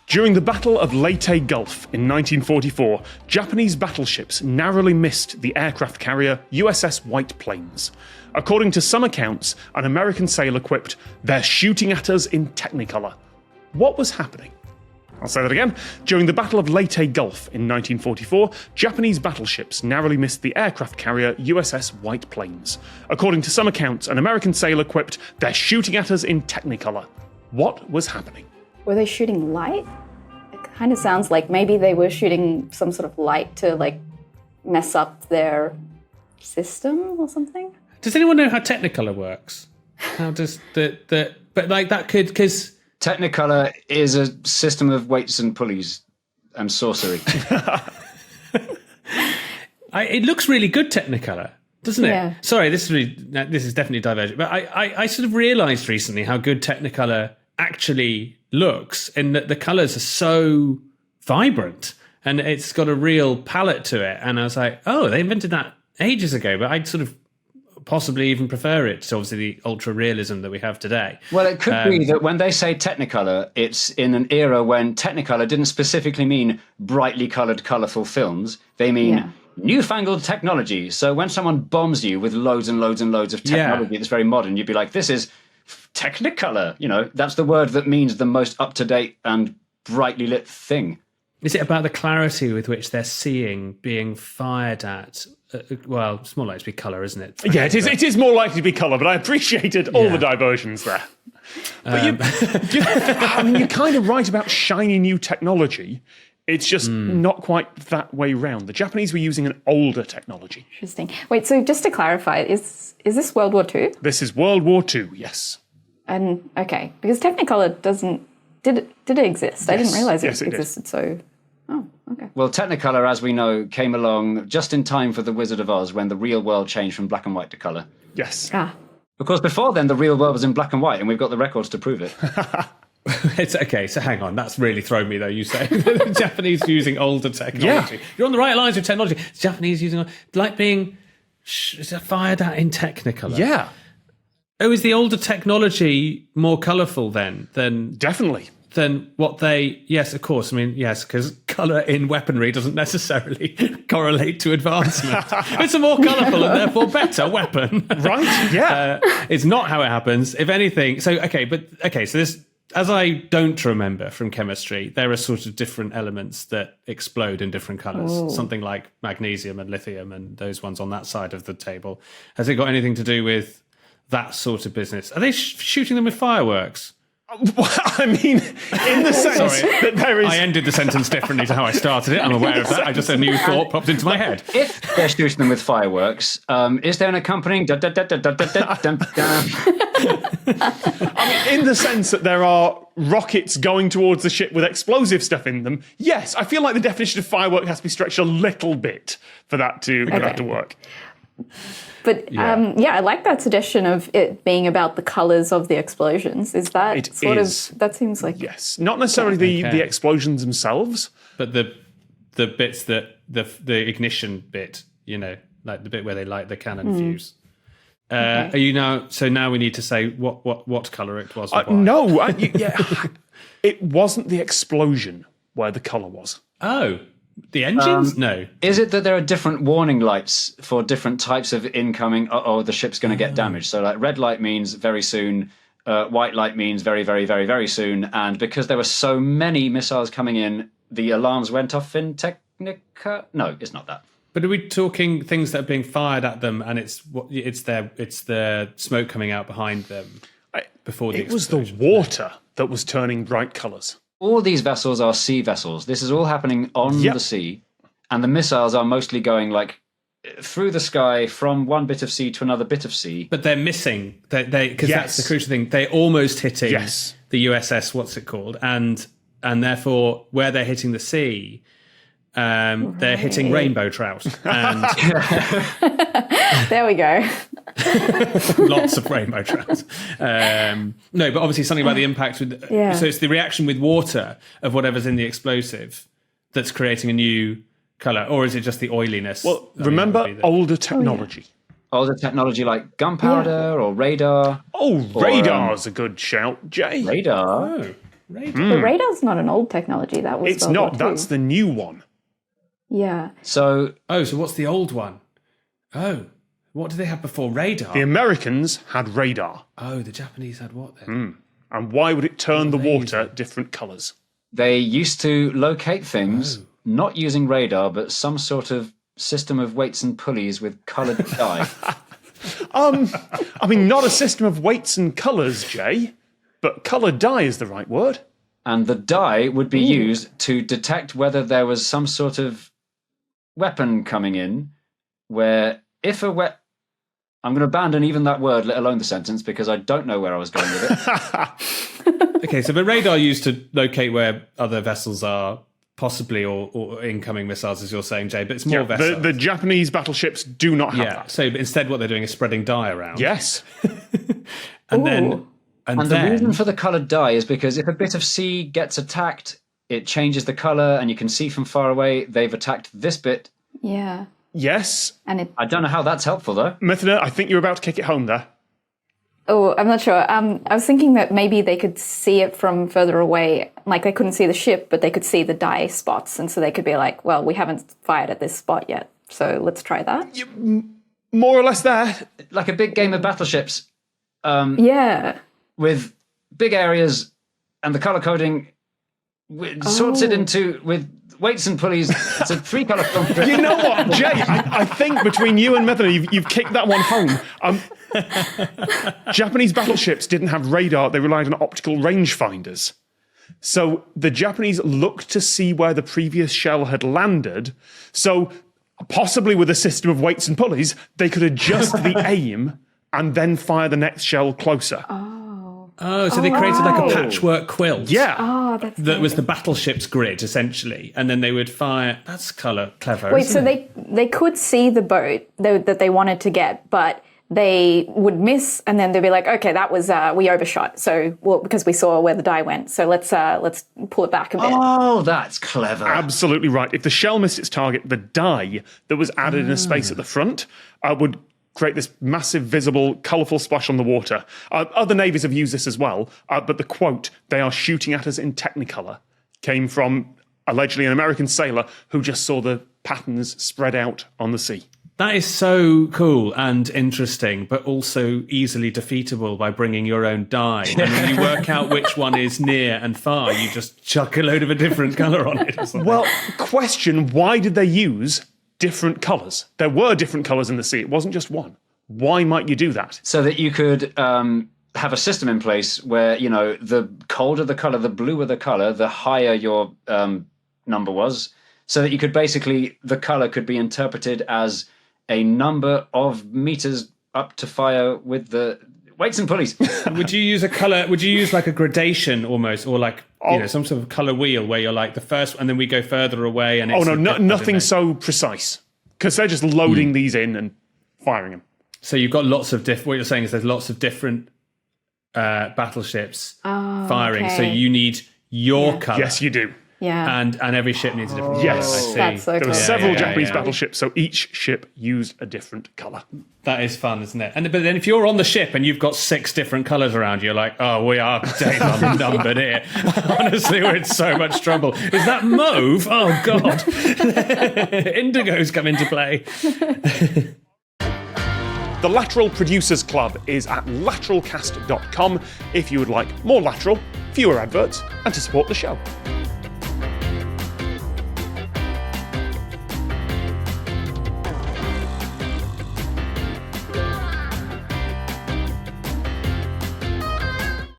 During the Battle of Leyte Gulf in 1944, Japanese battleships narrowly missed the aircraft carrier USS White Plains. According to some accounts, an American sailor quipped, "They're shooting at us in Technicolor." What was happening? I'll say that again. During the Battle of Leyte Gulf in 1944, Japanese battleships narrowly missed the aircraft carrier USS White Plains. According to some accounts, an American sailor quipped, "They're shooting at us in Technicolor." What was happening? Were they shooting light? It kind of sounds like maybe they were shooting some sort of light to like mess up their system or something. Does anyone know how Technicolor works? How does but like that could, because Technicolor is a system of weights and pulleys and sorcery. It looks really good, Technicolor, doesn't it? Yeah. Sorry, this is definitely divergent, but I sort of realised recently how good Technicolor actually looks, in that the colours are so vibrant and it's got a real palette to it. And I was like, oh, they invented that ages ago, but I'd sort of possibly even prefer it to obviously the ultra realism that we have today. Well, it could be that when they say Technicolor, it's in an era when Technicolor didn't specifically mean brightly coloured, colourful films. They mean newfangled technology. So when someone bombs you with loads and loads and loads of technology that's very modern, you'd be like, this is Technicolor. You know, that's the word that means the most up-to-date and brightly lit thing. Is it about the clarity with which they're seeing being fired at? Well, it's more likely to be colour, isn't it? Yeah, it is. It is more likely to be colour, but I appreciated all the diversions there. But you're kind of right about shiny new technology. It's just not quite that way round. The Japanese were using an older technology. Interesting. Wait, so just to clarify, is this World War II? This is World War II, yes. And okay, because Technicolor did it exist? I didn't realise it existed. So, okay. Well, Technicolor, as we know, came along just in time for The Wizard of Oz, when the real world changed from black and white to colour. Yes. Because before then, the real world was in black and white, and we've got the records to prove it. It's okay, so hang on. That's really thrown me, though, you say. The Japanese using older technology. Yeah. You're on the right lines with technology. The Japanese using, like being fired at in Technicolor. Yeah. Oh, is the older technology more colourful then? Definitely. Than what they... Yes, of course. I mean, yes, because colour in weaponry doesn't necessarily correlate to advancement. It's a more colourful and therefore better weapon. Right, yeah. It's not how it happens. If anything... So this... As I don't remember from chemistry, there are sort of different elements that explode in different colours. Ooh. Something like magnesium and lithium and those ones on that side of the table. Has it got anything to do with that sort of business? Are they shooting them with fireworks? I mean, in the sense that there is... I ended the sentence differently to how I started it. I'm aware of that. A new thought popped into my head. If they're shooting them with fireworks, is there an accompanying... I mean, in the sense that there are rockets going towards the ship with explosive stuff in them, yes, I feel like the definition of firework has to be stretched a little bit for that to work. But I like that suggestion of it being about the colours of the explosions. Is that that seems like... Yes, not necessarily the explosions themselves. But the bits that, the ignition bit, you know, like the bit where they light the cannon fuse. Are you now? So now we need to say what colour it was. No, it wasn't the explosion where the colour was. Oh, the engines? No. Is it that there are different warning lights for different types of incoming? The ship's going to get damaged. So like red light means very soon. White light means very, very, very, very soon. And because there were so many missiles coming in, the alarms went off in Technica. No, it's not that. But are we talking things that are being fired at them, and it's the smoke coming out behind them before the explosion? It was the water that was turning bright colours. All these vessels are sea vessels. This is all happening on the sea, and the missiles are mostly going like through the sky from one bit of sea to another bit of sea. But they're missing because that's the crucial thing. They're almost hitting the USS. What's it called? And therefore, where they're hitting the sea. They're hitting rainbow trout. And there we go. Lots of rainbow trout. No, but obviously something about the impact with. So it's the reaction with water of whatever's in the explosive that's creating a new colour, or is it just the oiliness? Well, remember older technology. Older technology like gunpowder or radar. Radar's a good shout, Jay. Radar. Radar. But radar's not an old technology. That was It's World not. War II. That's the new one. Yeah. So So what's the old one? Oh, what did they have before radar? The Americans had radar. Oh, the Japanese had what then? And why would it turn the water different colours? they used to locate things not using radar, but some sort of system of weights and pulleys with coloured dye. I mean, not a system of weights and colours, Jay, but coloured dye is the right word. And the dye would be used to detect whether there was some sort of weapon coming in, where if a I'm going to abandon even that word, let alone the sentence, because I don't know where I was going with it. Okay, so the radar used to locate where other vessels are, possibly, or incoming missiles, as you're saying, Jay, but it's more vessels. The Japanese battleships do not have Yeah, that. so instead what they're doing is spreading dye around. Yes. And then... And the reason for the coloured dye is because if a bit of sea gets attacked, it changes the colour, and you can see from far away they've attacked this bit. Yeah. Yes. And it. I don't know how that's helpful, though. Mithuna, I think you're about to kick it home there. Oh, I'm not sure. I was thinking that maybe they could see it from further away. Like they couldn't see the ship, but they could see the dye spots, and so they could be like, "Well, we haven't fired at this spot yet, so let's try that." More or less there. Like a big game of battleships Yeah. with big areas, and the colour coding sorts it into, with weights and pulleys. It's a 3-colour film. You know what, Jay? I think between you and Mithuna, you've kicked that one home. Japanese battleships didn't have radar. They relied on optical rangefinders. So the Japanese looked to see where the previous shell had landed. So possibly with a system of weights and pulleys, they could adjust the aim and then fire the next shell closer. Oh, so they created like a patchwork quilt. Yeah. Oh, that's That was the battleship's grid, essentially. And then they would fire... That's clever. Wait, so isn't it? they could see the boat that they wanted to get, but they would miss, and then they'd be like, "Okay, that was we overshot." So, because we saw where the dye went, so let's pull it back a bit. Oh, that's clever. Absolutely right. If the shell missed its target, the dye that was added in a space at the front would create this massive, visible, colourful splash on the water. Other navies have used this as well, but the quote, "They are shooting at us in Technicolor," came from allegedly an American sailor who just saw the patterns spread out on the sea. That is so cool and interesting, but also easily defeatable by bringing your own dye. And when you work out which one is near and far, you just chuck a load of a different colour on it or something. Well, question, why did they use different colours? There were different colours in the sea. It wasn't just one. Why might you do that? So that you could have a system in place where, you know, the colder the colour, the bluer the colour, the higher your number was, so that you could basically, the colour could be interpreted as a number of meters up to fire with the weights and pulleys. Would you use a colour, would you use like a gradation almost, or like, you know, some sort of colour wheel where you're like the first, and then we go further away and it's... Nothing so precise. Because they're just loading these in and firing them. So you've got lots of different... What you're saying is there's lots of different battleships firing. okay. So you need your colour. Yes, you do. Yeah. And every ship needs a different colour. Yes. I see. That's so There were cool. several Japanese battleships, so each ship used a different colour. That is fun, isn't it? But then if you're on the ship and you've got 6 different colours around you, you're like, oh, we are numbered here. Honestly, we're in so much trouble. Is that mauve? Oh, God. Indigo's come into play. The Lateral Producers Club is at lateralcast.com if you would like more Lateral, fewer adverts, and to support the show.